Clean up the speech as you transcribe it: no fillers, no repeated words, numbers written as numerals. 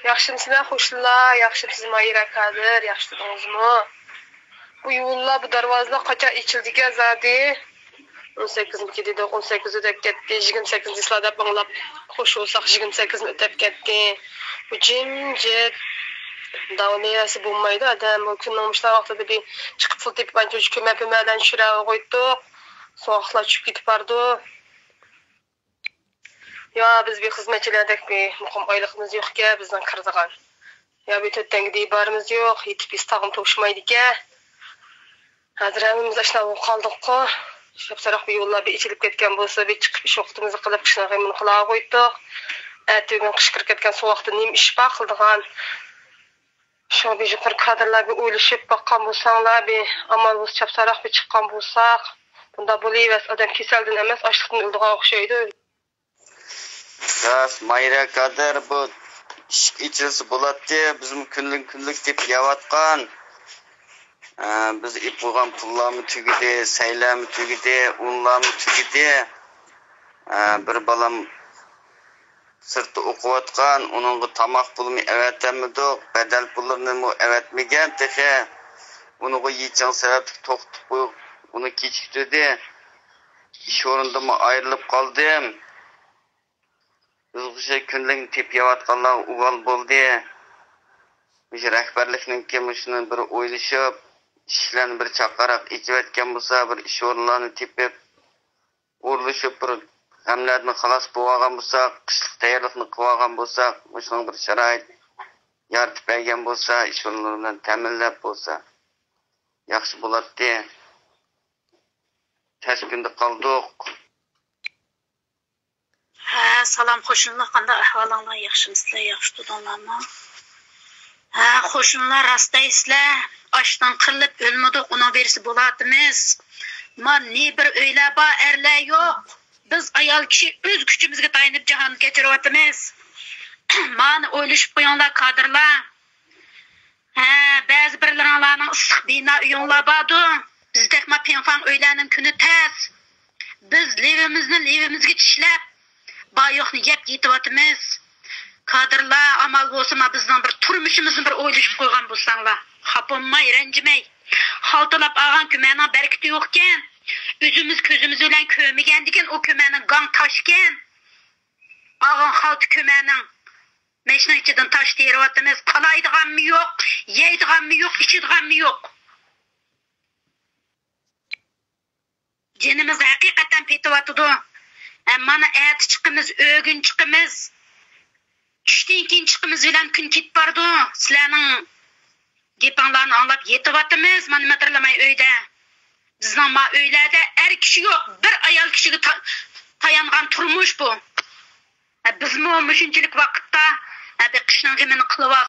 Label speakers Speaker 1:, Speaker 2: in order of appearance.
Speaker 1: Yaxşımsınlar, hoşlar, yaxşımsız Mayra Kadir, yaxşıdınızmı? Bu yo'llar, bu darvozalar qachon ichildigan zadi? 18 dedi, 18 o'tib ketdi, 28 yillar deb anglab xush bo'lsak 28 o'tib ketdi. Bu jimjit davniyasi bo'lmaydi, adam kunning ishlar vaqtida bir chiqib pul tepib ancha ko'madan tushirib qo'ydik. So'qlar tushib ketib bordi. Ya biz bir xizmatchilardek bir muqim oyliqimiz yo'q-ku, bizdan kirdigan. Ya bir to'ttanga barimiz yo'q, yetib biz tag'in to'shmaydi-ku. Hozir hamimiz ashuna qoldik-ku. Shapsaroq bir yo'llar bir ichilib ketgan bo'lsa, bir chiqib ish vaqtimizni qilib qishloqqa men qila qo'ydik. Ertaga qish kirib ketgan so'qda nim ish qildigan. Shu bir yuqori kadrlar bir o'ylashib baqqan bo'lsanglar, bir amal bo'lsa shapsaroq bir chiqqan bo'lsak, bunda bo'layvas odam kasaldan emas, ochlikdan o'ldigan o'xshaydi.
Speaker 2: Ras Mayra Kadir bu ish ichilsa bo'ladi, bizim kunlik deb yavatgan. Biz ip bo'lgan pullarni tugidi, saylarni tugidi, unlarni tugidi. Bir balam sirtda o'qiyotgan, uningga tomoq pulini avatamidi, badal pulini avatmagan texe. Uningga yeching sababli to'xtatib qo'yib, uni kechiktirdi. Ish o'rnimdan ayrilib qoldim. Bizga kunlik tep yavatganlar uval bo'ldi. Biz rahbarlikning kim shuni bir o'ylashib, ishlarni bir chaqaraq ichayotgan bo'lsa, bir ish o'rinlarini tepib, o'rlashib bir hamlarni xalos bo'lgan bo'lsa, qishlik tayyorlikni qilgan bo'lsa, o'shaning bir sharoit yaratib bergan bo'lsa, ish o'rinlarini ta'minlab bo'lsa, yaxshi bo'ladi. Tez kunda qoldik.
Speaker 3: Salam qo'shnilar, qanday ahvolinglar? Yaxshimisizlar, yaxshi tudinglarmi? Qo'shnilar, rastaysizlar. Ochdan qirilib o'lmadi, uni berisi bo'ladimiz. Ne bir o'ylar bor, erlar yo'q. Biz ayol kishi o'z kuchimizga tayanib jahon kechiryapmiz. Mani o'ylashib qo'yinglar, kadrlar. Ba'zi birlaringlarning issiq bino uyinglar bordi. Bizdek ma pinfan o'ylarning kuni tez. Biz levimizga tishlab bayoqni yeb yetyapmiz. Kadrlar, amal bo'lsa bizning bir turmushimizni bir o'ylashib qo'ygan bo'lsanglar, xaponmay, ranjimay. Xaltalab olgan ko'maning barkati yo'q ekan. O'zimiz ko'zimiz bilan ko'rmagan degan o ko'maning gang toshgan. Olgan xalt ko'maning mashina ichidan tosh teryapmiz. Qalaydiganmi yo'q, yeydiganmi yo'q, ichadiganmi yo'q. Jinimiz haqiqatan petyapti. Mana erta chiqimiz, o'gin chiqimiz. Tushdan keyin chiqimiz bilan kun ketib bordi. Sizlarning gapinglarni anglab yetyapmiz. Mana madralamay uyda. Bizning ma uylarda er kishi yo'q, bir ayol kishiga tayangan turmush bu. Bizmi shunchalik vaqtda qishning g'imini qilib